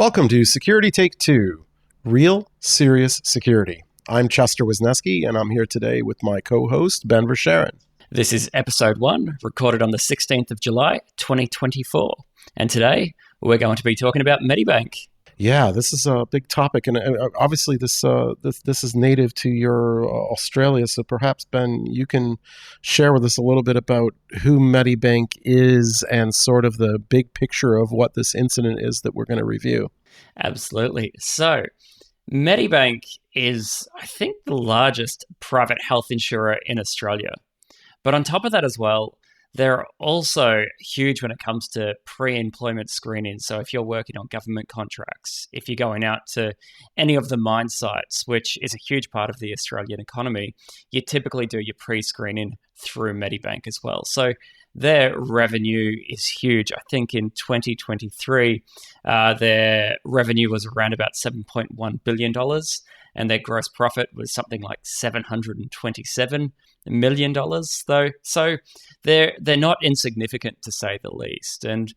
Welcome to Security Take 2, Real Serious Security. I'm Chester Wisniewski, and I'm here today with my co-host, Ben Versharon. This is episode 1, recorded on the 16th of July, 2024. And today, we're going to be talking about Medibank. Yeah, this is a big topic, and obviously this is native to your Australia, so perhaps, Ben, you can share with us a little bit about who Medibank is and sort of the big picture of what this incident is that we're going to review. Absolutely. So, Medibank is, I think, the largest private health insurer in Australia. But on top of that as well, they're also huge when it comes to pre-employment screening. So if you're working on government contracts, if you're going out to any of the mine sites, which is a huge part of the Australian economy, you typically do your pre-screening through Medibank as well. So their revenue is huge. I think in 2023, their revenue was around about $7.1 billion, and their gross profit was something like $727 million, though. So they're not insignificant, to say the least. And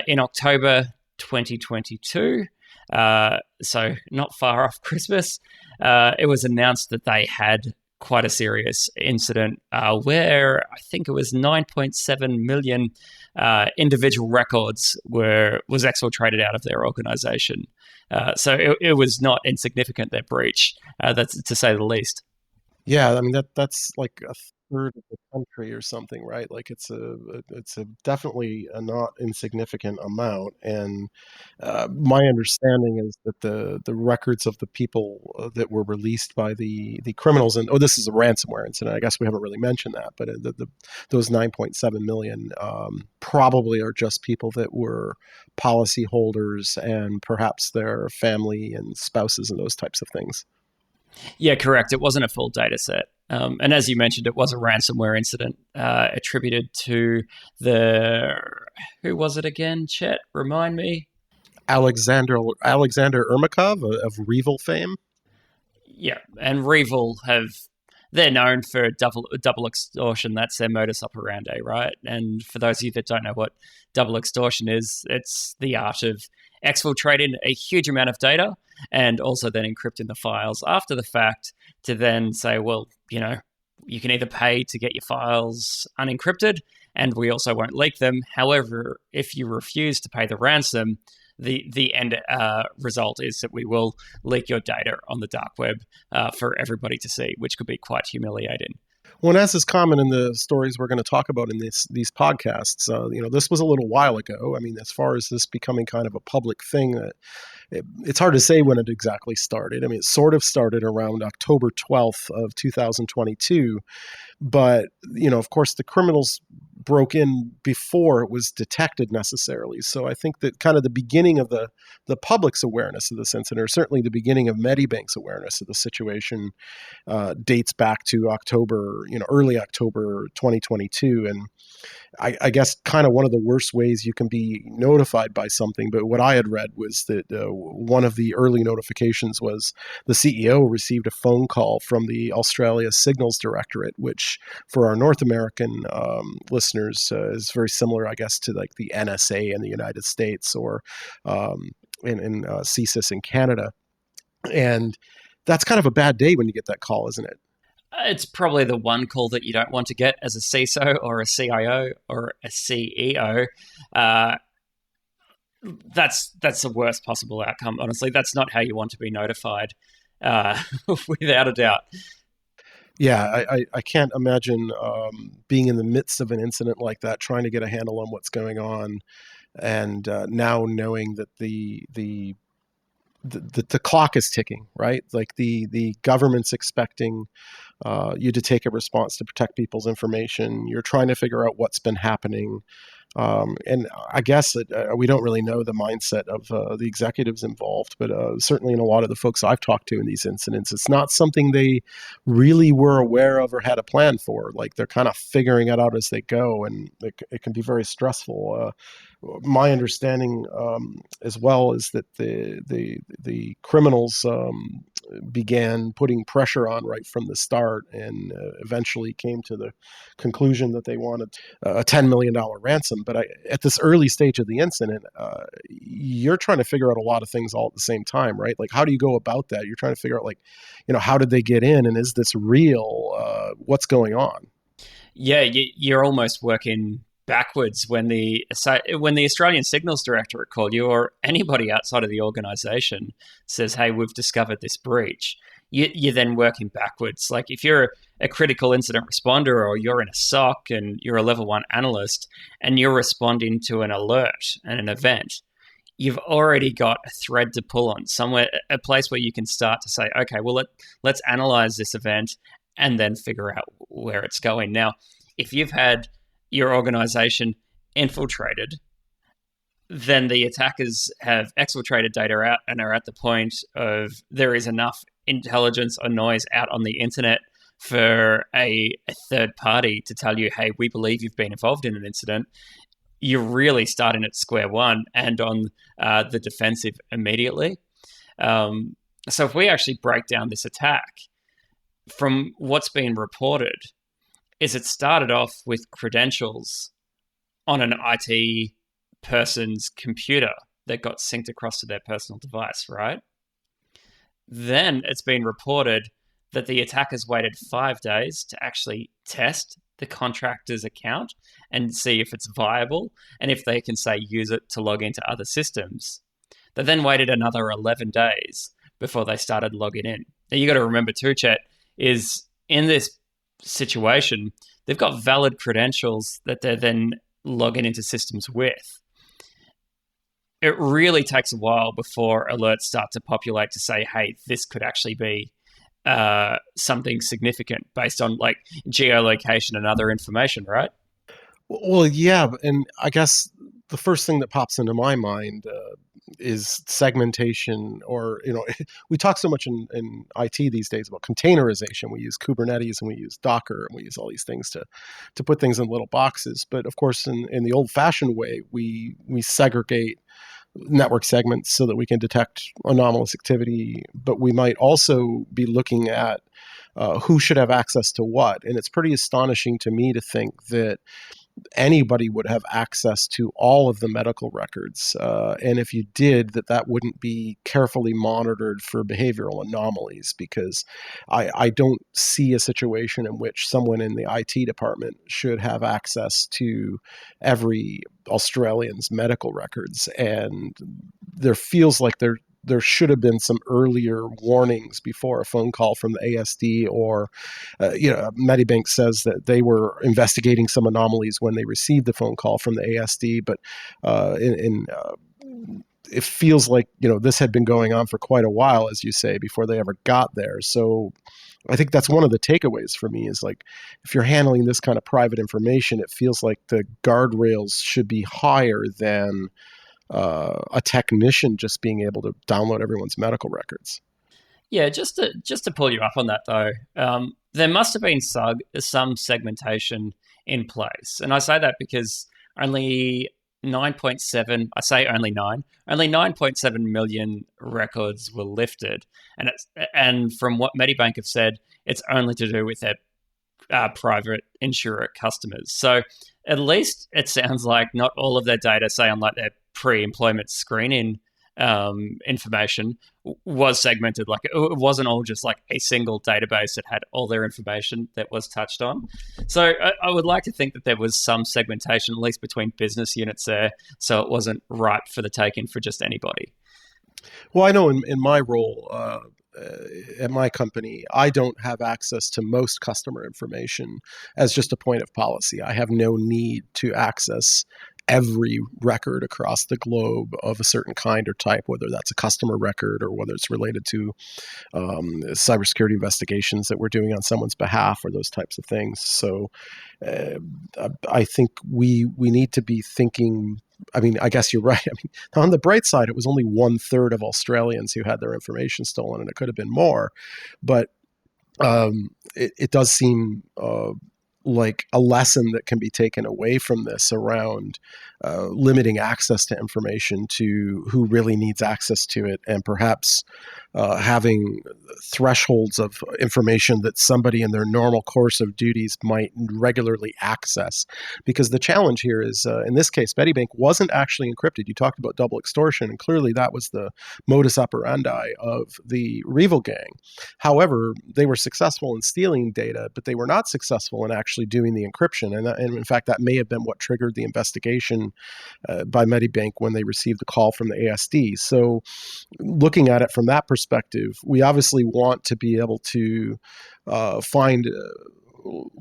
in October 2022, so not far off Christmas, it was announced that they had quite a serious incident where I think it was 9.7 million individual records was exfiltrated out of their organization. So it was not insignificant, their breach, that's to say the least. Yeah, I mean that's like a third of the country or something, right? Like it's a definitely a not insignificant amount. And my understanding is that the records of the people that were released by the criminals, and this is a ransomware incident. I guess we haven't really mentioned that, but those 9.7 million probably are just people that were policyholders and perhaps their family and spouses and those types of things. Yeah, correct. It wasn't a full data set. And as you mentioned, it was a ransomware incident attributed to who was it again, Chet? Remind me. Alexander Ermakov of Revil fame. Yeah, and Revil they're known for double extortion. That's their modus operandi, right? And for those of you that don't know what double extortion is, it's the art of exfiltrating a huge amount of data and also then encrypting the files after the fact to then say, well, you can either pay to get your files unencrypted and we also won't leak them. However, if you refuse to pay the ransom, the end result is that we will leak your data on the dark web for everybody to see, which could be quite humiliating. Well, as is common in the stories we're going to talk about in these podcasts, this was a little while ago. I mean, as far as this becoming kind of a public thing, it's hard to say when it exactly started. I mean, it sort of started around October 12th of 2022, but of course, the criminals broke in before it was detected necessarily. So I think that kind of the beginning of the public's awareness of this incident, or certainly the beginning of Medibank's awareness of the situation, dates back to October, early October 2022. And I guess kind of one of the worst ways you can be notified by something, but what I had read was that one of the early notifications was the CEO received a phone call from the Australia Signals Directorate, which for our North American listeners is very similar, I guess, to like the NSA in the United States or in CSIS in Canada. And that's kind of a bad day when you get that call, isn't it? It's probably the one call that you don't want to get as a CISO or a CIO or a CEO. That's the worst possible outcome. Honestly, that's not how you want to be notified, without a doubt. Yeah, I can't imagine being in the midst of an incident like that, trying to get a handle on what's going on, and now knowing that the clock is ticking, right? Like the government's expecting you to take a response to protect people's information. You're trying to figure out what's been happening. And I guess we don't really know the mindset of the executives involved, but certainly in a lot of the folks I've talked to in these incidents, it's not something they really were aware of or had a plan for. Like they're kind of figuring it out as they go, and it can be very stressful. My understanding as well is that the criminals began putting pressure on right from the start, and eventually came to the conclusion that they wanted a $10 million ransom. But at this early stage of the incident, you're trying to figure out a lot of things all at the same time, right? Like, how do you go about that? You're trying to figure out, like, how did they get in, and is this real? What's going on? Yeah, you're almost working backwards when the Australian Signals Director would call you, or anybody outside of the organisation says, "Hey, we've discovered this breach." You're then working backwards. Like if you're a critical incident responder, or you're in a SOC and you're a level 1 analyst, and you're responding to an alert and an event, you've already got a thread to pull on, somewhere, a place where you can start to say, okay, well, let's analyze this event and then figure out where it's going. Now, if you've had your organization infiltrated, then the attackers have exfiltrated data out and are at the point of there is enough intelligence or noise out on the internet for a third party to tell you, hey, we believe you've been involved in an incident. You're really starting at square one and on the defensive immediately. So if we actually break down this attack, from what's been reported, is it started off with credentials on an IT person's computer that got synced across to their personal device, right? Then it's been reported that the attackers waited 5 days to actually test the contractor's account and see if it's viable and if they can, say, use it to log into other systems. They then waited another 11 days before they started logging in. Now, you got to remember too, Chet, is in this situation, they've got valid credentials that they're then logging into systems with. It really takes a while before alerts start to populate to say, hey, this could actually be something significant based on like geolocation and other information, right? Well, yeah, and I guess the first thing that pops into my mind is segmentation, or we talk so much in IT these days about containerization. We use Kubernetes and we use Docker and we use all these things to put things in little boxes. But of course, in the old-fashioned way, we segregate network segments so that we can detect anomalous activity, but we might also be looking at who should have access to what. And it's pretty astonishing to me to think that anybody would have access to all of the medical records. And if you did, that wouldn't be carefully monitored for behavioral anomalies, because I don't see a situation in which someone in the IT department should have access to every Australian's medical records. And there feels like there should have been some earlier warnings before a phone call from the ASD, or, Medibank says that they were investigating some anomalies when they received the phone call from the ASD, but it feels like, this had been going on for quite a while, as you say, before they ever got there. So I think that's one of the takeaways for me is, like, if you're handling this kind of private information, it feels like the guardrails should be higher than a technician just being able to download everyone's medical records. Yeah, just to pull you up on that though, there must have been some segmentation in place, and I say that because only 9.7, I say only 9.7 million records were lifted, and from what Medibank have said, it's only to do with their private insurer customers. So at least it sounds like not all of their data, say on like their pre-employment screening information, was segmented. Like it wasn't all just like a single database that had all their information that was touched on. So I would like to think that there was some segmentation, at least between business units there, so it wasn't ripe for the taking for just anybody. Well, I know in my role at my company, I don't have access to most customer information as just a point of policy. I have no need to access every record across the globe of a certain kind or type, whether that's a customer record or whether it's related to cybersecurity investigations that we're doing on someone's behalf, or those types of things. So I think we need to be thinking. I mean, I guess you're right. I mean, on the bright side, it was only 1/3 of Australians who had their information stolen, and it could have been more. But it does seem like a lesson that can be taken away from this around limiting access to information to who really needs access to it, and perhaps having thresholds of information that somebody in their normal course of duties might regularly access. Because the challenge here is, in this case, Medibank wasn't actually encrypted. You talked about double extortion, and clearly that was the modus operandi of the Reval gang. However, they were successful in stealing data, but they were not successful in actually doing the encryption. And in fact, that may have been what triggered the investigation by Medibank when they received the call from the ASD. So looking at it from that perspective, we obviously want to be able to find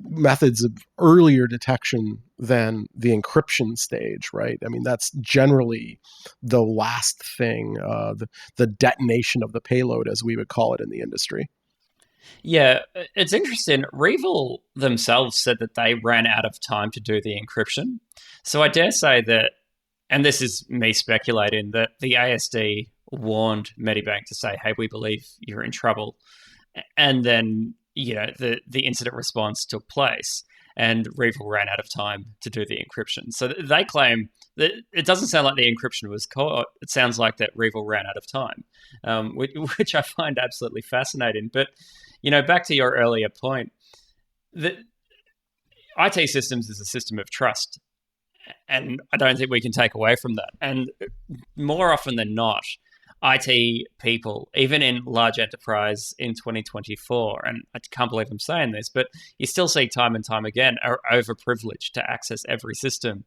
methods of earlier detection than the encryption stage, right? I mean, that's generally the last thing, the detonation of the payload, as we would call it in the industry. Yeah, it's interesting. Reval themselves said that they ran out of time to do the encryption. So I dare say that, and this is me speculating, that the ASD warned Medibank to say, "Hey, we believe you're in trouble," and then the incident response took place, and Reval ran out of time to do the encryption. So they claim that it doesn't sound like the encryption was caught. It sounds like that Reval ran out of time, which I find absolutely fascinating. But back to your earlier point, that IT systems is a system of trust. And I don't think we can take away from that. And more often than not, IT people, even in large enterprise in 2024, and I can't believe I'm saying this, but you still see time and time again, are overprivileged to access every system.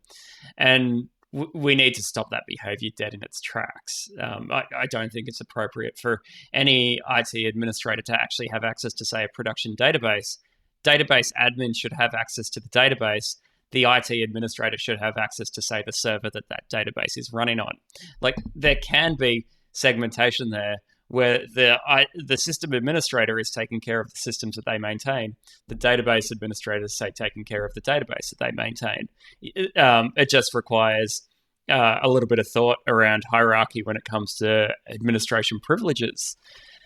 And we need to stop that behavior dead in its tracks. I don't think it's appropriate for any IT administrator to actually have access to, say, a production database. Database admin should have access to the database. The IT administrator should have access to, say, the server that database is running on. Like, there can be segmentation there where the system administrator is taking care of the systems that they maintain. The database administrators, say, taking care of the database that they maintain. It just requires a little bit of thought around hierarchy when it comes to administration privileges.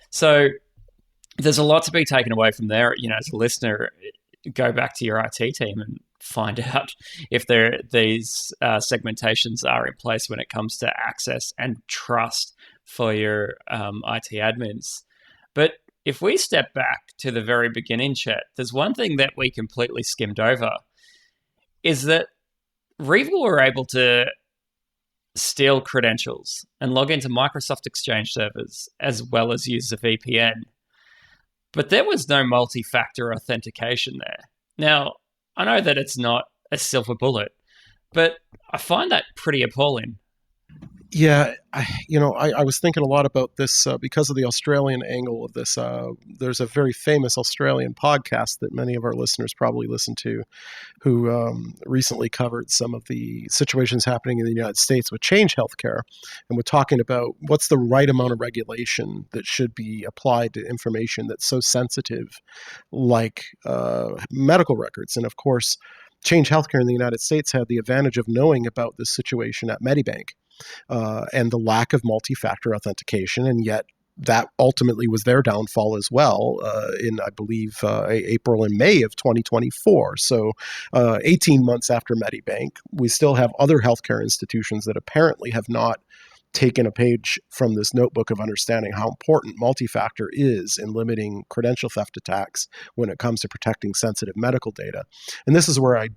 So there's a lot to be taken away from there. As a listener, go back to your IT team and find out if these segmentations are in place when it comes to access and trust for your IT admins. But if we step back to the very beginning, Chet, there's one thing that we completely skimmed over, is that Reval were able to steal credentials and log into Microsoft Exchange servers as well as use a VPN. But there was no multi-factor authentication there. Now, I know that it's not a silver bullet, but I find that pretty appalling. Yeah, I was thinking a lot about this because of the Australian angle of this. There's a very famous Australian podcast that many of our listeners probably listen to, who recently covered some of the situations happening in the United States with Change Healthcare, and we're talking about what's the right amount of regulation that should be applied to information that's so sensitive, like medical records. And of course, Change Healthcare in the United States had the advantage of knowing about this situation at Medibank. And the lack of multi-factor authentication, and yet that ultimately was their downfall as well in, I believe, April and May of 2024. So 18 months after Medibank, we still have other healthcare institutions that apparently have not taken a page from this notebook of understanding how important multi-factor is in limiting credential theft attacks when it comes to protecting sensitive medical data. And this is where I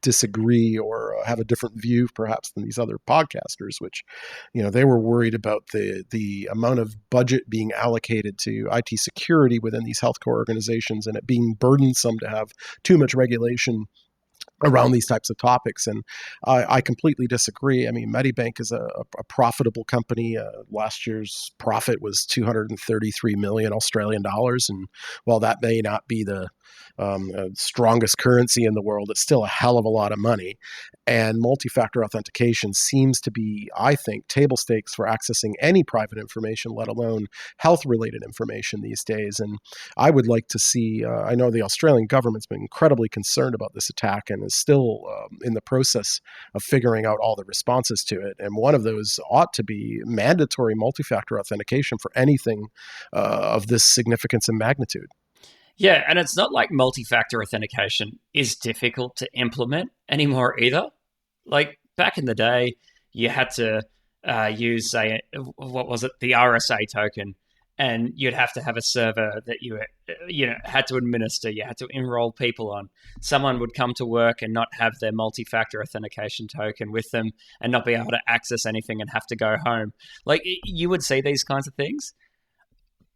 disagree or have a different view perhaps than these other podcasters, which they were worried about the amount of budget being allocated to IT security within these healthcare organizations and it being burdensome to have too much regulation around these types of topics. And I completely disagree. I mean, Medibank is a profitable company. Last year's profit was 233 million Australian dollars. And while that may not be the strongest currency in the world, it's still a hell of a lot of money. And multi-factor authentication seems to be, I think, table stakes for accessing any private information, let alone health-related information these days. And I would like to see, I know the Australian government's been incredibly concerned about this attack and is still in the process of figuring out all the responses to it. And one of those ought to be mandatory multi-factor authentication for anything of this significance and magnitude. Yeah, and it's not like multi-factor authentication is difficult to implement anymore either. Like, back in the day, you had to use what was it, the RSA token, and you'd have to have a server that you had to administer. You had to enroll people on. Someone would come to work and not have their multi-factor authentication token with them, and not be able to access anything and have to go home. Like you would see these kinds of things,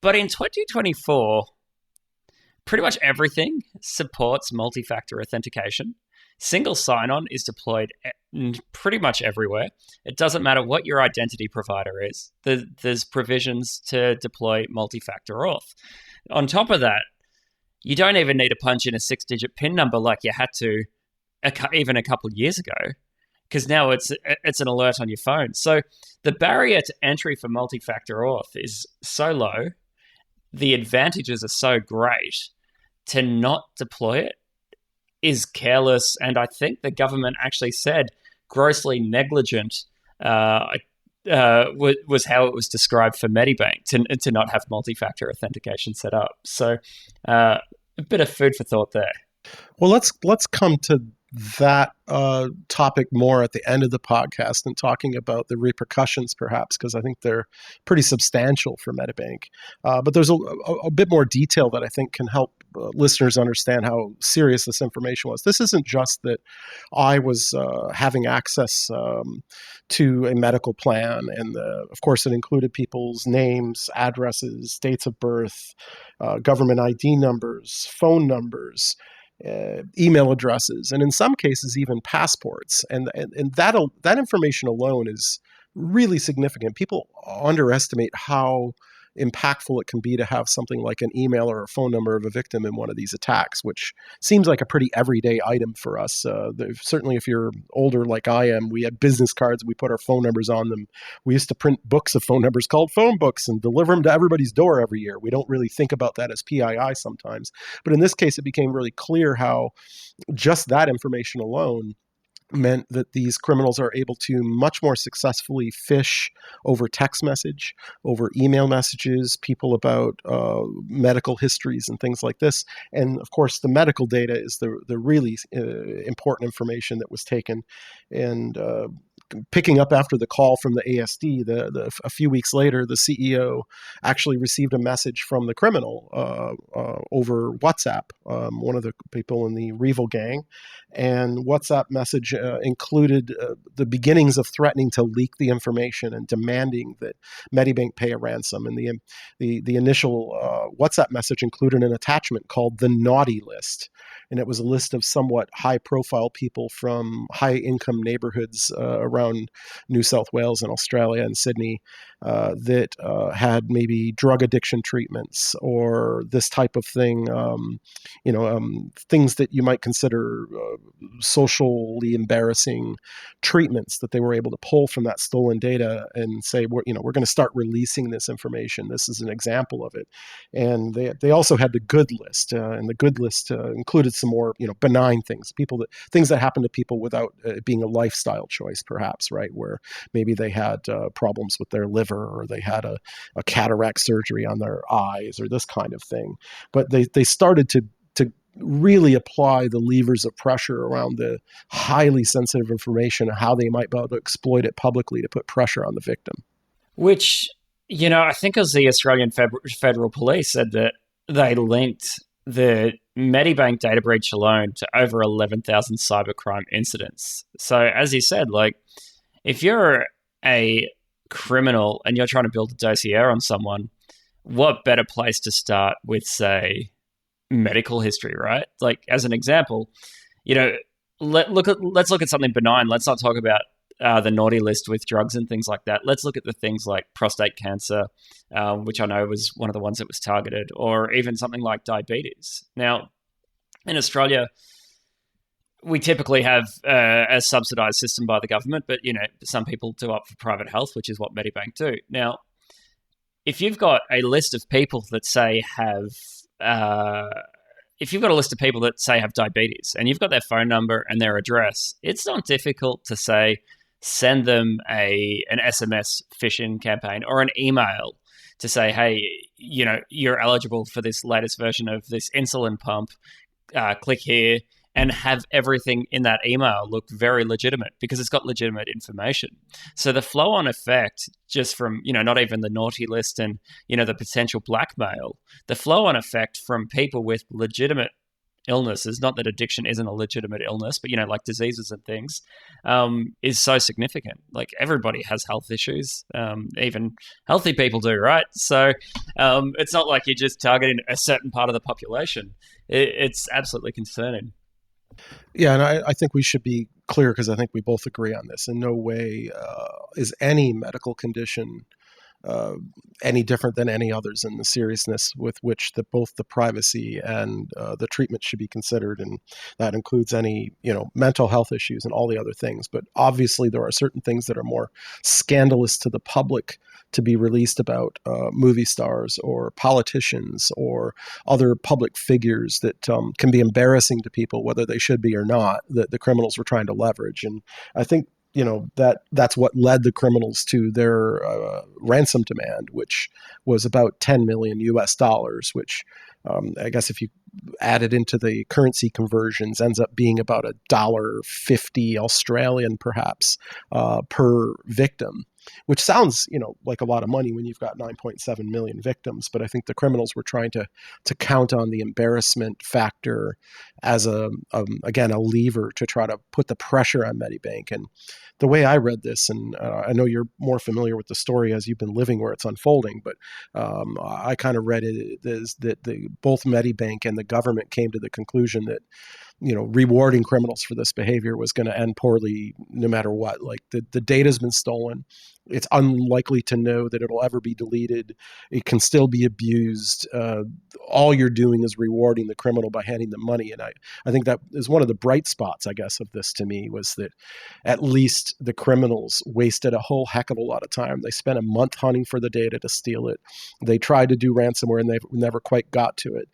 but in 2024, pretty much everything supports multi-factor authentication. Single sign-on is deployed pretty much everywhere. It doesn't matter what your identity provider is. There's provisions to deploy multi-factor auth. On top of that, you don't even need to punch in a 6-digit PIN number like you had to even a couple of years ago, because now it's an alert on your phone. So the barrier to entry for multi-factor auth is so low. The advantages are so great. To not deploy it is careless, and I think the government actually said grossly negligent was how it was described for Medibank to not have multi-factor authentication set up. So a bit of food for thought there. Well, let's come to that topic more at the end of the podcast and talking about the repercussions, perhaps, because I think they're pretty substantial for Medibank. But there's a bit more detail that I think can help listeners understand how serious this information was. This isn't just that I was having access to a medical plan, and of course it included people's names, addresses, dates of birth, government ID numbers, phone numbers, email addresses, and in some cases even passports. And that information alone is really significant. People underestimate how impactful it can be to have something like an email or a phone number of a victim in one of these attacks, which seems like a pretty everyday item for us. Certainly if you're older like I am, we had business cards, we put our phone numbers on them. We used to print books of phone numbers called phone books and deliver them to everybody's door every year. We don't really think about that as PII sometimes. But in this case, it became really clear how just that information alone meant that these criminals are able to much more successfully phish over text message, over email messages, people about medical histories and things like this. And of course, the medical data is the really important information that was taken. And picking up after the call from the ASD, a few weeks later, the CEO actually received a message from the criminal over WhatsApp, one of the people in the Revel gang. And WhatsApp message included the beginnings of threatening to leak the information and demanding that Medibank pay a ransom. And the initial WhatsApp message included an attachment called the Naughty List. And it was a list of somewhat high-profile people from high-income neighborhoods around New South Wales and Australia and Sydney that had maybe drug addiction treatments or this type of thing, things that you might consider socially embarrassing treatments that they were able to pull from that stolen data and say, we're going to start releasing this information. This is an example of it. And they also had the good list, and the good list included some more, benign things, things that happen to people without it being a lifestyle choice, perhaps, right? Where maybe they had problems with their liver, or they had a cataract surgery on their eyes, or this kind of thing. But they started to really apply the levers of pressure around the highly sensitive information and how they might be able to exploit it publicly to put pressure on the victim. Which, I think it was the Australian Federal Police said that they linked the Medibank data breach alone to over 11,000 cybercrime incidents. So as you said, if you're a criminal and you're trying to build a dossier on someone, what better place to start with, say, medical history, right? As an example, let's look at something benign. Let's not talk about the naughty list with drugs and things like that. Let's look at the things like prostate cancer, which I know was one of the ones that was targeted, or even something like diabetes. Now, in Australia, we typically have a subsidized system by the government, but some people do opt for private health, which is what Medibank do. Now, if you've got a list of people that say have diabetes, and you've got their phone number and their address, it's not difficult to say, send them an SMS phishing campaign or an email to say, hey, you're eligible for this latest version of this insulin pump. Click here and have everything in that email look very legitimate because it's got legitimate information. So the flow on effect, just from, not even the naughty list and, the potential blackmail, the flow on effect from people with legitimate illnesses, not that addiction isn't a legitimate illness, but, like diseases and things, is so significant. Like everybody has health issues, even healthy people do, right? So it's not like you're just targeting a certain part of the population. It's absolutely concerning. Yeah, and I think we should be clear because I think we both agree on this. In no way is any medical condition uh, any different than any others in the seriousness with which both the privacy and the treatment should be considered, and that includes any mental health issues and all the other things. But obviously, there are certain things that are more scandalous to the public to be released about movie stars or politicians or other public figures that can be embarrassing to people, whether they should be or not. That the criminals were trying to leverage, and I think that's what led the criminals to their ransom demand, which was about 10 million US dollars, which I guess if you add it into the currency conversions ends up being about $1.50 Australian perhaps per victim, which sounds like a lot of money when you've got 9.7 million victims. But I think the criminals were trying to count on the embarrassment factor as again a lever to try to put the pressure on Medibank. And the way I read this, and I know you're more familiar with the story as you've been living where it's unfolding, but I kind of read it as that both Medibank and the government came to the conclusion that rewarding criminals for this behavior was going to end poorly no matter what. Like the data's been stolen. It's unlikely to know that it'll ever be deleted. It can still be abused. All you're doing is rewarding the criminal by handing them money. And I think that is one of the bright spots, I guess, of this to me, was that at least the criminals wasted a whole heck of a lot of time. They spent a month hunting for the data to steal it. They tried to do ransomware and they never quite got to it.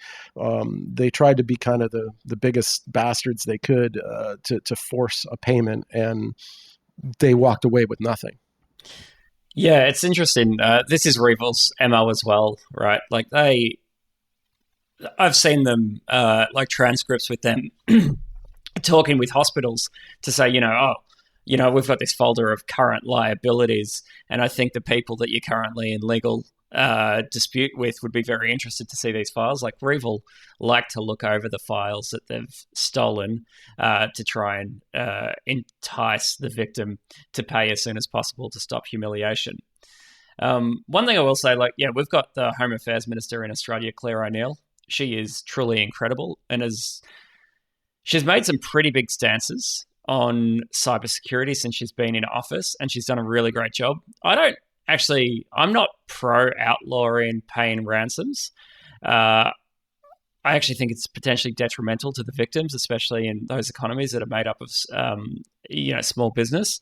They tried to be kind of the biggest bastards they could to force a payment, and they walked away with nothing. Yeah, it's interesting. This is Revol's MO as well, right? Like I've seen them like transcripts with them talking with hospitals to say, we've got this folder of current liabilities, and I think the people that you're currently in legal dispute with would be very interested to see these files. Like Revol like to look over the files that they've stolen to try and entice the victim to pay as soon as possible to stop humiliation. One thing I will say, we've got the Home Affairs Minister in Australia, Claire O'Neill. She is truly incredible and she's made some pretty big stances on cybersecurity since she's been in office, and she's done a really great job. I'm not pro outlawing paying ransoms. I actually think it's potentially detrimental to the victims, especially in those economies that are made up of, small business.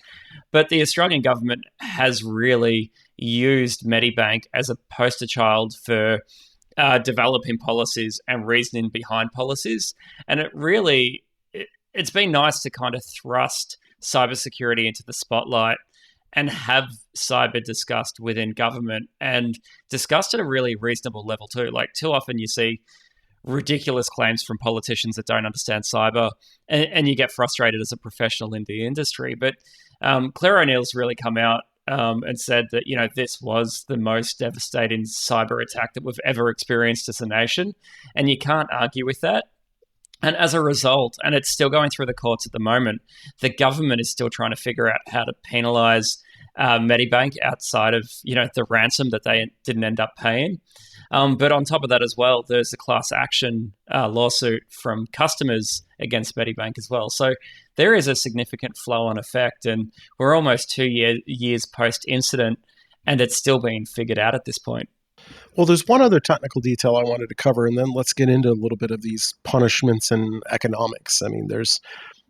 But the Australian government has really used Medibank as a poster child for developing policies and reasoning behind policies. And it's been nice to kind of thrust cybersecurity into the spotlight and have cyber discussed within government, and discussed at a really reasonable level too. Like too often you see ridiculous claims from politicians that don't understand cyber, and you get frustrated as a professional in the industry. But Claire O'Neill's really come out and said that, this was the most devastating cyber attack that we've ever experienced as a nation, and you can't argue with that. And as a result, and it's still going through the courts at the moment, the government is still trying to figure out how to penalise Medibank outside of, the ransom that they didn't end up paying. But on top of that as well, there's a class action lawsuit from customers against Medibank as well. So there is a significant flow-on effect, and we're almost 2 years post-incident, and it's still being figured out at this point. Well, there's one other technical detail I wanted to cover, and then let's get into a little bit of these punishments and economics. I mean,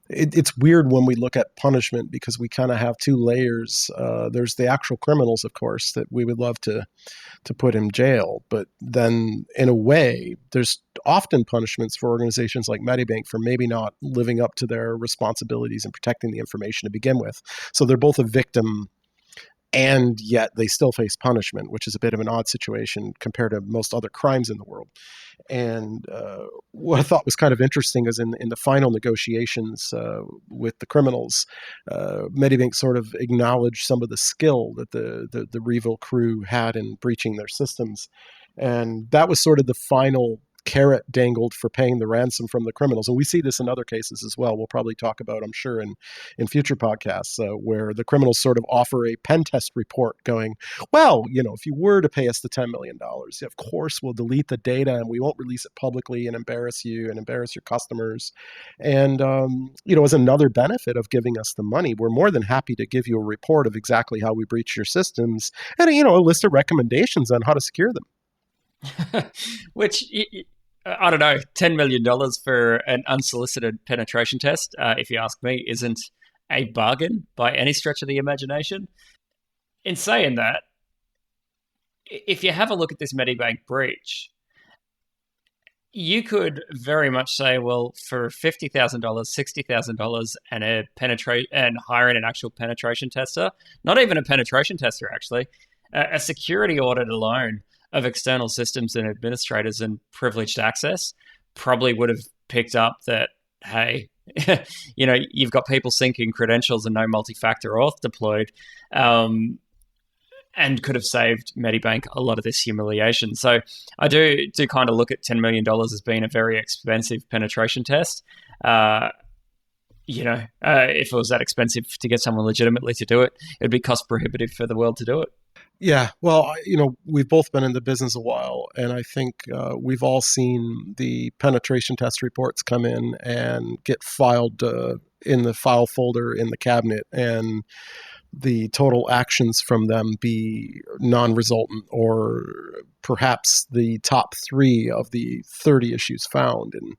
it's weird when we look at punishment because we kind of have two layers. There's the actual criminals, of course, that we would love to put in jail. But then in a way, there's often punishments for organizations like Medibank for maybe not living up to their responsibilities and protecting the information to begin with. So they're both a victim and yet they still face punishment, which is a bit of an odd situation compared to most other crimes in the world. And what I thought was kind of interesting is in the final negotiations with the criminals, Medibank sort of acknowledged some of the skill that the Revel crew had in breaching their systems. And that was sort of the final carrot dangled for paying the ransom from the criminals. And we see this in other cases as well. We'll probably talk about, I'm sure, in future podcasts, where the criminals sort of offer a pen test report going, well, if you were to pay us the $10 million, of course, we'll delete the data and we won't release it publicly and embarrass you and embarrass your customers. And, as another benefit of giving us the money, we're more than happy to give you a report of exactly how we breach your systems and, a list of recommendations on how to secure them. Which, I don't know, $10 million for an unsolicited penetration test, if you ask me, isn't a bargain by any stretch of the imagination. In saying that, if you have a look at this Medibank breach, you could very much say, well, for $50,000, $60,000, and hiring an actual penetration tester, not even a penetration tester, actually, a security audit alone of external systems and administrators and privileged access probably would have picked up that, hey, you've got people syncing credentials and no multi-factor auth deployed, and could have saved Medibank a lot of this humiliation. So I do kind of look at $10 million as being a very expensive penetration test. If it was that expensive to get someone legitimately to do it, it'd be cost prohibitive for the world to do it. Yeah, well, we've both been in the business a while, and I think we've all seen the penetration test reports come in and get filed in the file folder in the cabinet, and the total actions from them be non-resultant, or perhaps the top 3 of the 30 issues found. And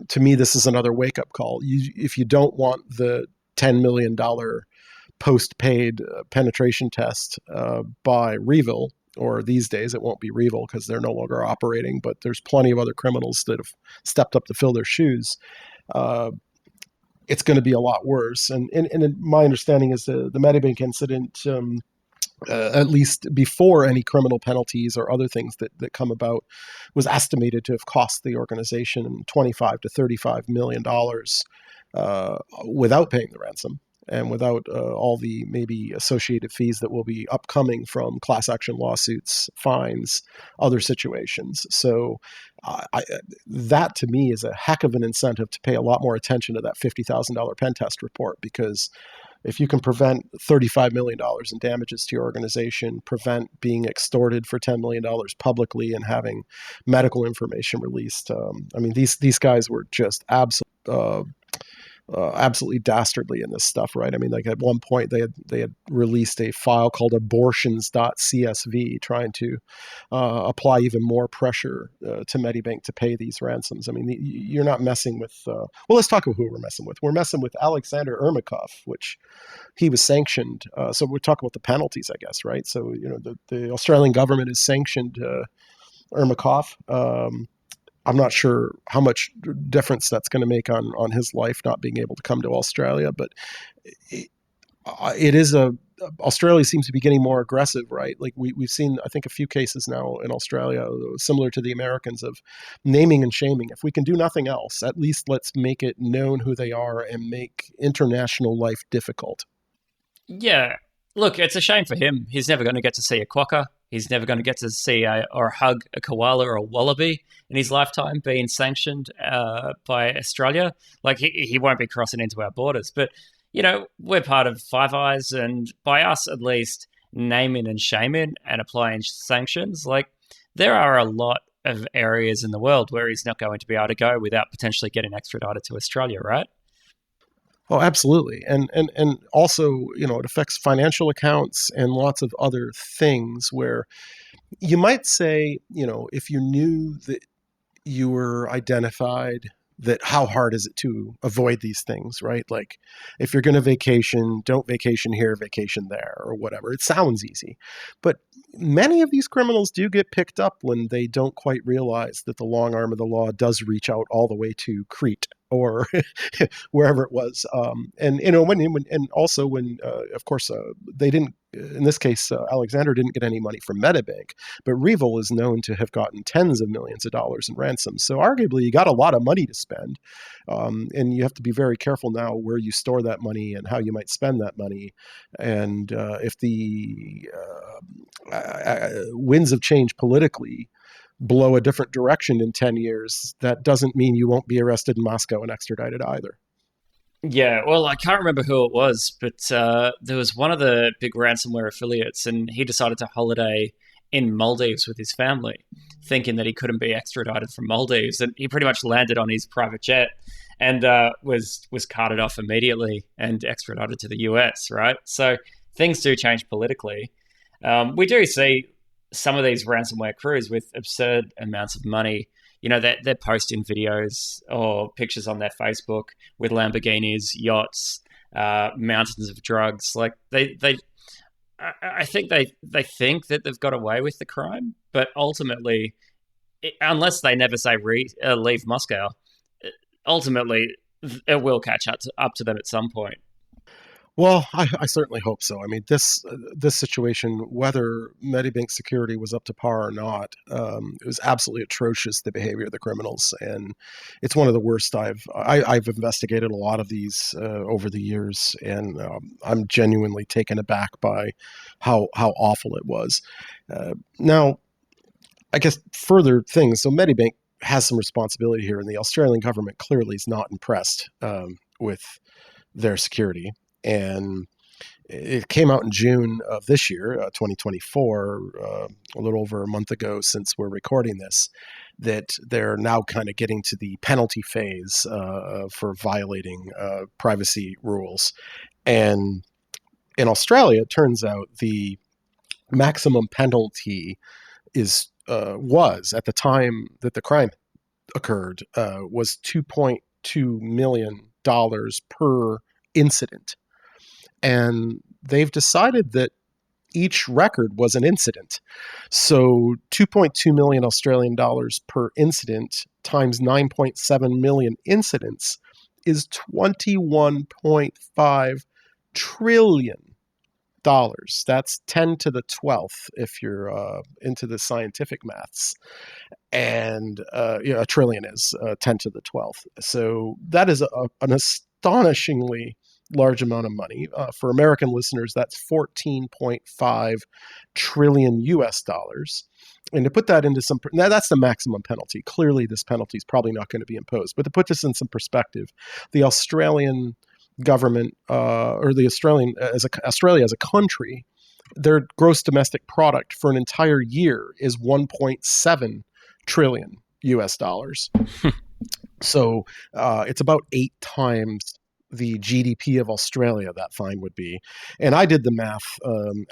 to me, this is another wake-up call. If you don't want the $10 million post-paid penetration test by Revel, or these days it won't be Revel because they're no longer operating, but there's plenty of other criminals that have stepped up to fill their shoes. It's going to be a lot worse. And my understanding is the Medibank incident, at least before any criminal penalties or other things that come about, was estimated to have cost the organization $25 to $35 million without paying the ransom, and without all the maybe associated fees that will be upcoming from class action lawsuits, fines, other situations. So that to me is a heck of an incentive to pay a lot more attention to that $50,000 pen test report, because if you can prevent $35 million in damages to your organization, prevent being extorted for $10 million publicly and having medical information released. These guys were just absolutely dastardly in this stuff, right? I mean, like at one point they had released a file called abortions.csv, trying to apply even more pressure to Medibank to pay these ransoms. I mean, you're not messing with. Well, let's talk about who we're messing with. We're messing with Alexander Ermakov, which he was sanctioned. So we're talking about the penalties, I guess, right? So the Australian government has sanctioned Ermakov. I'm not sure how much difference that's going to make on his life not being able to come to Australia, but it is Australia seems to be getting more aggressive, right? Like we've seen, I think, a few cases now in Australia, similar to the Americans, of naming and shaming. If we can do nothing else, at least let's make it known who they are and make international life difficult. Yeah. Look, it's a shame for him. He's never going to get to see a quokka. He's never going to get to see or hug a koala or a wallaby in his lifetime being sanctioned by Australia. Like, he won't be crossing into our borders. But, we're part of Five Eyes, and by us at least naming and shaming and applying sanctions, like, there are a lot of areas in the world where he's not going to be able to go without potentially getting extradited to Australia, right? Oh, absolutely. And also, it affects financial accounts and lots of other things where you might say, if you knew that you were identified, that how hard is it to avoid these things, right? Like, if you're going to vacation, don't vacation here, vacation there, or whatever. It sounds easy. But many of these criminals do get picked up when they don't quite realize that the long arm of the law does reach out all the way to Crete or wherever it was. And and also when of course they didn't. In this case, Alexander didn't get any money from Medibank, but Revel is known to have gotten tens of millions of dollars in ransoms. So arguably, you got a lot of money to spend, and you have to be very careful now where you store that money and how you might spend that money. And if the winds of change politically blow a different direction in 10 years, that doesn't mean you won't be arrested in Moscow and extradited either. Yeah, well, I can't remember who it was, but there was one of the big ransomware affiliates, and he decided to holiday in Maldives with his family, thinking that he couldn't be extradited from Maldives, and he pretty much landed on his private jet and was carted off immediately and extradited to the US. Right, so things do change politically. We do see some of these ransomware crews with absurd amounts of money. They're posting videos or pictures on their Facebook with Lamborghinis, yachts, mountains of drugs. Like I think they think that they've got away with the crime, but ultimately, unless they never say leave Moscow, ultimately it will catch up to them at some point. Well, I certainly hope so. I mean, this situation, whether Medibank security was up to par or not, it was absolutely atrocious, the behavior of the criminals, and it's one of the worst. I've investigated a lot of these over the years, and I'm genuinely taken aback by how awful it was. Now, I guess further things. So Medibank has some responsibility here, and the Australian government clearly is not impressed with their security. And it came out in June of this year, 2024, a little over a month ago since we're recording this, that they're now kind of getting to the penalty phase for violating privacy rules. And in Australia, it turns out the maximum penalty was at the time that the crime occurred was $2.2 million per incident. And they've decided that each record was an incident. So 2.2 million Australian dollars per incident times 9.7 million incidents is 21.5 trillion dollars. That's 10 to the 12th if you're into the scientific maths. And a trillion is 10 to the 12th. So that is an astonishingly large amount of money. For American listeners, that's 14.5 trillion US dollars. And to put that into now that's the maximum penalty. Clearly, this penalty is probably not going to be imposed. But to put this in some perspective, the Australian government, or the Australia as a country, their gross domestic product for an entire year is 1.7 trillion US dollars. So it's about 8 times the GDP of Australia, that fine would be. And I did the math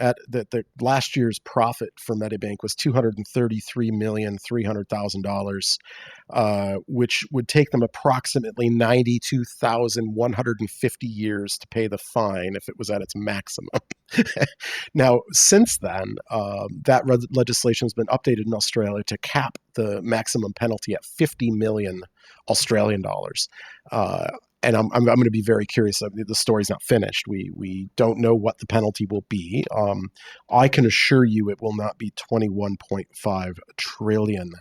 at the last year's profit for Medibank was $233,300,000, which would take them approximately 92,150 years to pay the fine if it was at its maximum. Now, since then, that legislation has been updated in Australia to cap the maximum penalty at 50 million Australian dollars. And I'm going to be very curious. The story's not finished. We don't know what the penalty will be. I can assure you it will not be $21.5 trillion.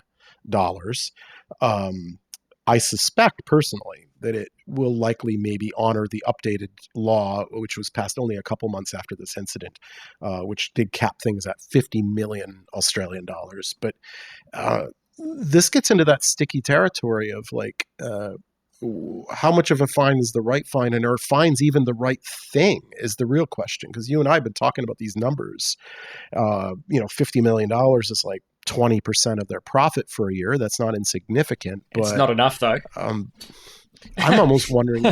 I suspect personally that it will likely maybe honor the updated law, which was passed only a couple months after this incident, which did cap things at 50 million Australian dollars. But this gets into that sticky territory of like, how much of a fine is the right fine, and are fines even the right thing is the real question. Because you and I have been talking about these numbers. $50 million is like 20% of their profit for a year. That's not insignificant. But it's not enough, though. I'm almost wondering,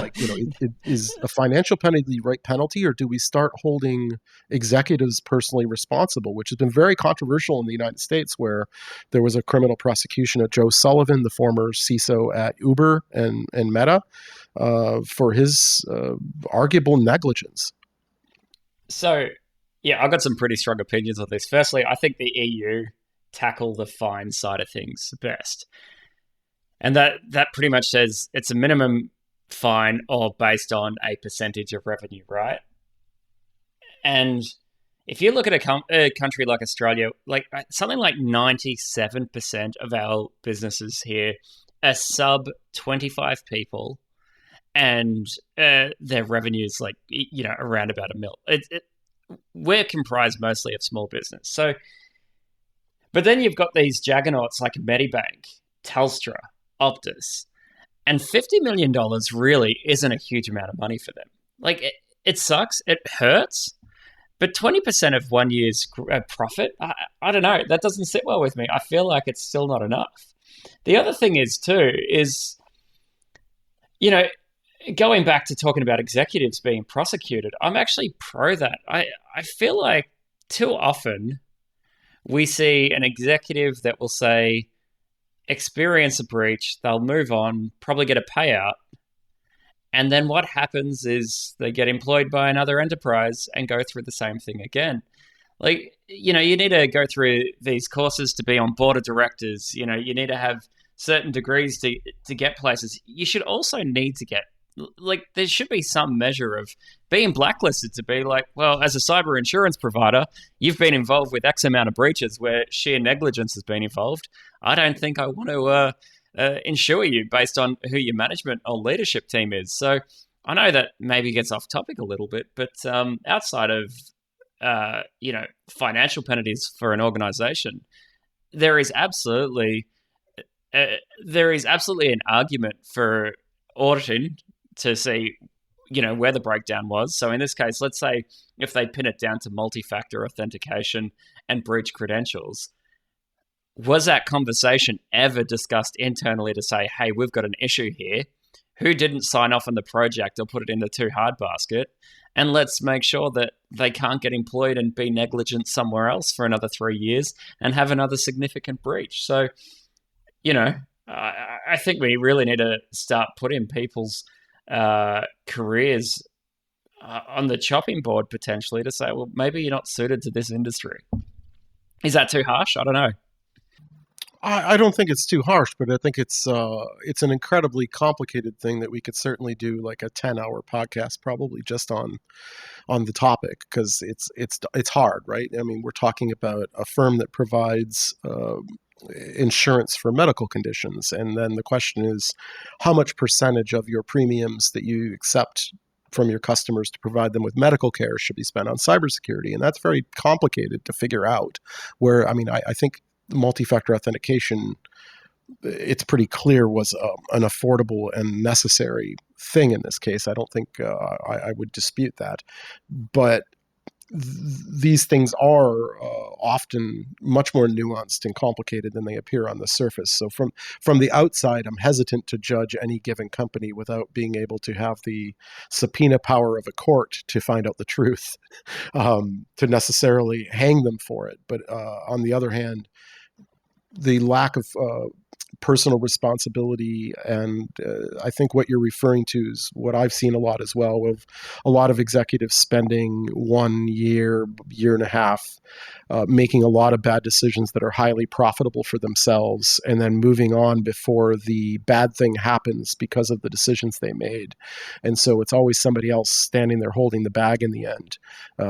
is a financial penalty the right penalty, or do we start holding executives personally responsible, which has been very controversial in the United States, where there was a criminal prosecution of Joe Sullivan, the former CISO at Uber and Meta, for his arguable negligence. So, yeah, I've got some pretty strong opinions on this. Firstly, I think the EU tackle the fine side of things best. And that pretty much says it's a minimum fine, or based on a percentage of revenue, right? And if you look at a country like Australia, like something like 97% of our businesses here are sub 25 people, and their revenue is like, around about a mil. We're comprised mostly of small business. So, but then you've got these juggernauts like Medibank, Telstra, Optus, and $50 million really isn't a huge amount of money for them. Like it sucks, it hurts, but 20% of one year's profit, I don't know, that doesn't sit well with me. I feel like it's still not enough. The other thing is too is, you know, going back to talking about executives being prosecuted, I'm actually pro that. I feel like too often we see an executive that will say, experience a breach, they'll move on, probably get a payout. And then what happens is they get employed by another enterprise and go through the same thing again. Like, you need to go through these courses to be on board of directors. You need to have certain degrees to get places. You should also need to get, like, there should be some measure of being blacklisted to be like, well, as a cyber insurance provider, you've been involved with X amount of breaches where sheer negligence has been involved. I don't think I want to insure you based on who your management or leadership team is. So I know that maybe gets off topic a little bit, but outside of financial penalties for an organization, there is absolutely an argument for auditing to see where the breakdown was. So in this case, let's say if they pin it down to multi-factor authentication and breach credentials, was that conversation ever discussed internally to say, hey, we've got an issue here? Who didn't sign off on the project or put it in the too hard basket? And let's make sure that they can't get employed and be negligent somewhere else for another 3 years and have another significant breach. So, I think we really need to start putting people's careers on the chopping board potentially to say, well, maybe you're not suited to this industry. Is that too harsh? I don't know. I don't think it's too harsh, but I think it's an incredibly complicated thing that we could certainly do like a 10-hour podcast probably just on the topic, because it's hard, right? I mean, we're talking about a firm that provides insurance for medical conditions, and then the question is how much percentage of your premiums that you accept from your customers to provide them with medical care should be spent on cybersecurity, and that's very complicated to figure out. Where I think multi-factor authentication, it's pretty clear, was an affordable and necessary thing in this case. I don't think I would dispute that. But these things are often much more nuanced and complicated than they appear on the surface. So from the outside, I'm hesitant to judge any given company without being able to have the subpoena power of a court to find out the truth, to necessarily hang them for it. But on the other hand, the lack of personal responsibility, and I think what you're referring to is what I've seen a lot as well, of a lot of executives spending 1 year, year and a half, making a lot of bad decisions that are highly profitable for themselves, and then moving on before the bad thing happens because of the decisions they made. And so it's always somebody else standing there holding the bag in the end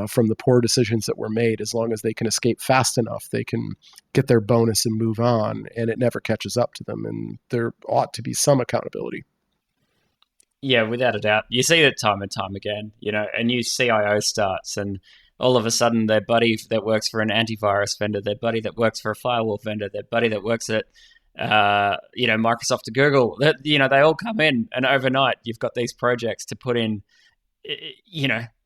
from the poor decisions that were made. As long as they can escape fast enough, they can get their bonus and move on, and it never catches up to them. And there ought to be some accountability. Yeah, without a doubt. You see it time and time again. A new CIO starts, and all of a sudden their buddy that works for an antivirus vendor, their buddy that works for a firewall vendor, their buddy that works at Microsoft or Google, they all come in, and overnight you've got these projects to put in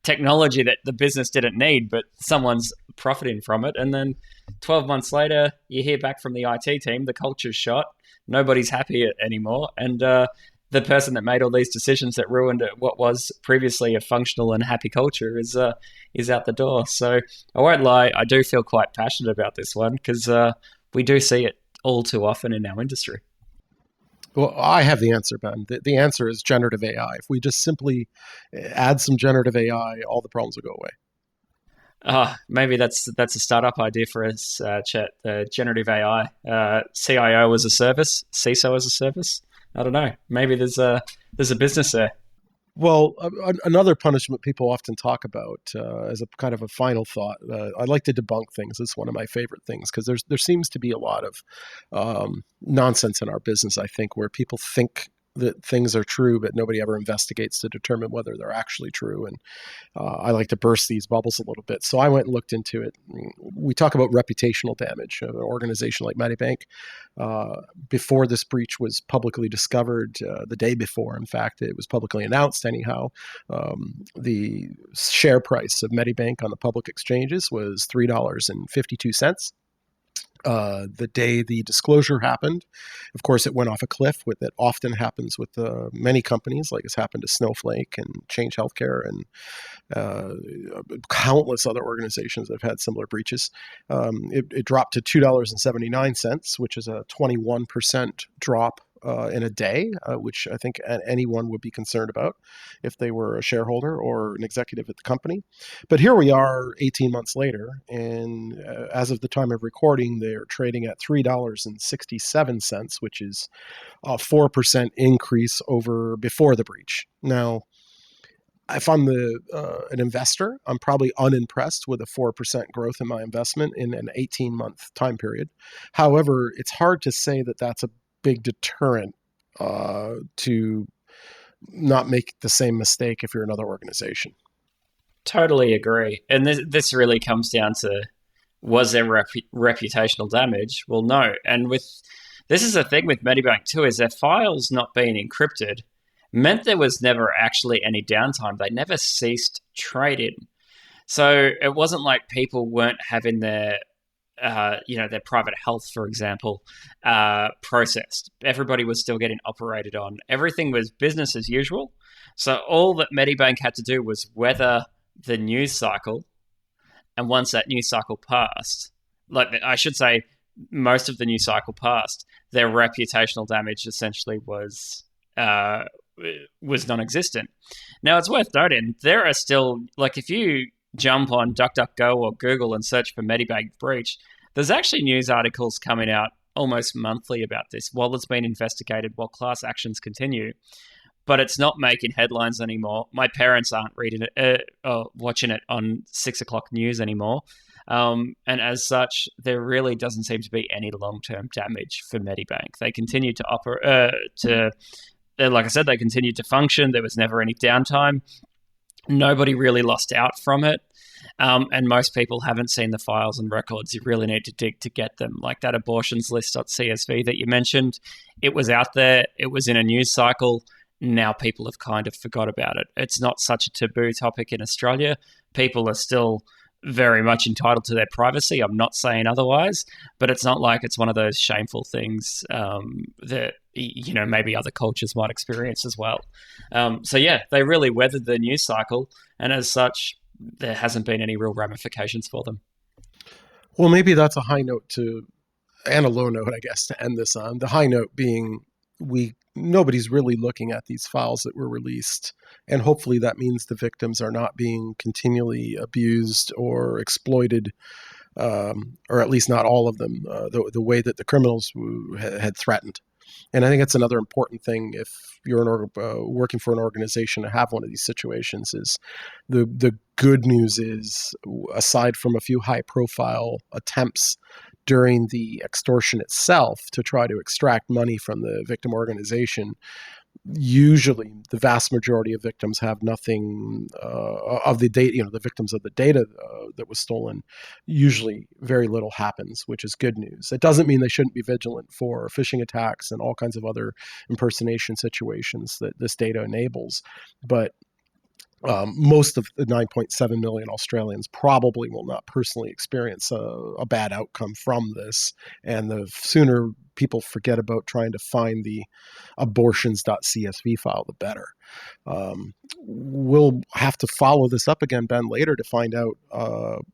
technology that the business didn't need, but someone's profiting from it. And then 12 months later, you hear back from the IT team, the culture's shot, nobody's happy anymore. And the person that made all these decisions that ruined what was previously a functional and happy culture is out the door. So I won't lie, I do feel quite passionate about this one, because we do see it all too often in our industry. Well, I have the answer, Ben. The answer is generative AI. If we just simply add some generative AI, all the problems will go away. Maybe that's a startup idea for us, Chet. Generative AI, CIO as a service, CISO as a service. I don't know. Maybe there's a business there. Well, another punishment people often talk about as a kind of a final thought. I like to debunk things. It's one of my favorite things because there seems to be a lot of nonsense in our business. I think where people think that things are true, but nobody ever investigates to determine whether they're actually true. And I like to burst these bubbles a little bit. So I went and looked into it. We talk about reputational damage of an organization like Medibank. Before this breach was publicly discovered, the day before, in fact, it was publicly announced anyhow, the share price of Medibank on the public exchanges was $3.52. The day the disclosure happened, of course, it went off a cliff. With it often happens with many companies, like it's happened to Snowflake and Change Healthcare and countless other organizations that have had similar breaches. It dropped to $2.79, which is a 21% drop in a day, which I think anyone would be concerned about if they were a shareholder or an executive at the company. But here we are 18 months later, and as of the time of recording, they're trading at $3.67, which is a 4% increase over before the breach. Now, if I'm an investor, I'm probably unimpressed with a 4% growth in my investment in an 18-month time period. However, it's hard to say that that's a big deterrent to not make the same mistake if you're another organization. Totally agree. And this really comes down to, was there reputational damage? Well, no. And this is the thing with Medibank too, is their files not being encrypted meant there was never actually any downtime. They never ceased trading. So it wasn't like people weren't having their their private health, for example, processed. Everybody was still getting operated on. Everything was business as usual. So all that Medibank had to do was weather the news cycle. And once that news cycle passed, like I should say, most of the news cycle passed, their reputational damage essentially was non-existent. Now, it's worth noting, there are still, like if you jump on DuckDuckGo or Google and search for Medibank breach, there's actually news articles coming out almost monthly about this while it's been investigated, while class actions continue. But it's not making headlines anymore. My parents aren't reading it or watching it on 6 o'clock news anymore. And as such, there really doesn't seem to be any long-term damage for Medibank. They continue to operate, like I said, they continued to function. There was never any downtime. Nobody really lost out from it. And most people haven't seen the files and records. You really need to dig to get them. Like that abortionslist.csv that you mentioned, it was out there. It was in a news cycle. Now people have kind of forgot about it. It's not such a taboo topic in Australia. People are still very much entitled to their privacy. I'm not saying otherwise, but it's not like it's one of those shameful things that maybe other cultures might experience as well. So yeah, they really weathered the news cycle, and as such, there hasn't been any real ramifications for them. Well, maybe that's a high note and a low note, I guess, to end this on. The high note being nobody's really looking at these files that were released, and hopefully that means the victims are not being continually abused or exploited, or at least not all of them, the way that the criminals had threatened. And I think that's another important thing if you're working for an organization to have one of these situations. Is the good news is, aside from a few high-profile attempts during the extortion itself to try to extract money from the victim organization, usually the vast majority of victims have nothing of the data, the victims of the data that was stolen, usually very little happens, which is good news. It doesn't mean they shouldn't be vigilant for phishing attacks and all kinds of other impersonation situations that this data enables. But most of the 9.7 million Australians probably will not personally experience a bad outcome from this. And the sooner people forget about trying to find the abortions.csv file, the better. We'll have to follow this up again, Ben, later to find out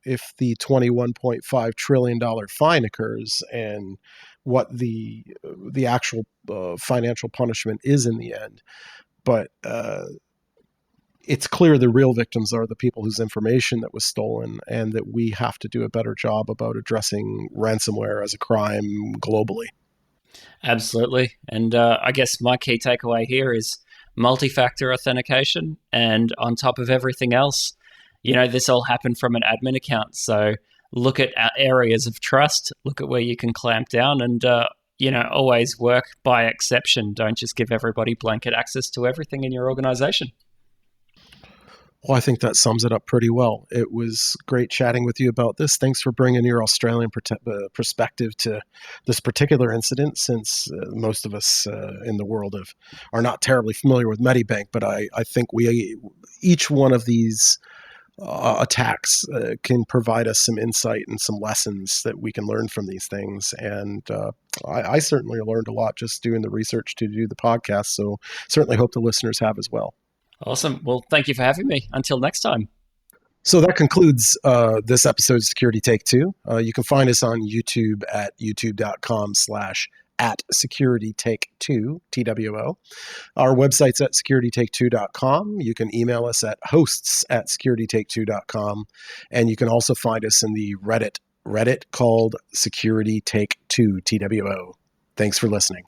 if the $21.5 trillion fine occurs and what the actual financial punishment is in the end. But it's clear the real victims are the people whose information that was stolen, and that we have to do a better job about addressing ransomware as a crime globally. Absolutely. And I guess my key takeaway here is multi-factor authentication. And on top of everything else, this all happened from an admin account. So look at areas of trust, look at where you can clamp down, and, always work by exception. Don't just give everybody blanket access to everything in your organization. Well, I think that sums it up pretty well. It was great chatting with you about this. Thanks for bringing your Australian perspective to this particular incident, since most of us in the world are not terribly familiar with Medibank. But I think each one of these attacks can provide us some insight and some lessons that we can learn from these things. And I certainly learned a lot just doing the research to do the podcast. So certainly hope the listeners have as well. Awesome. Well, thank you for having me. Until next time. So that concludes this episode of Security Take Two. You can find us on YouTube at youtube.com/at Security Take Two, TWO. Our website's at securitytake2.com. You can email us at hosts@securitytake2.com. And you can also find us in the Reddit called Security Take Two, TWO. Thanks for listening.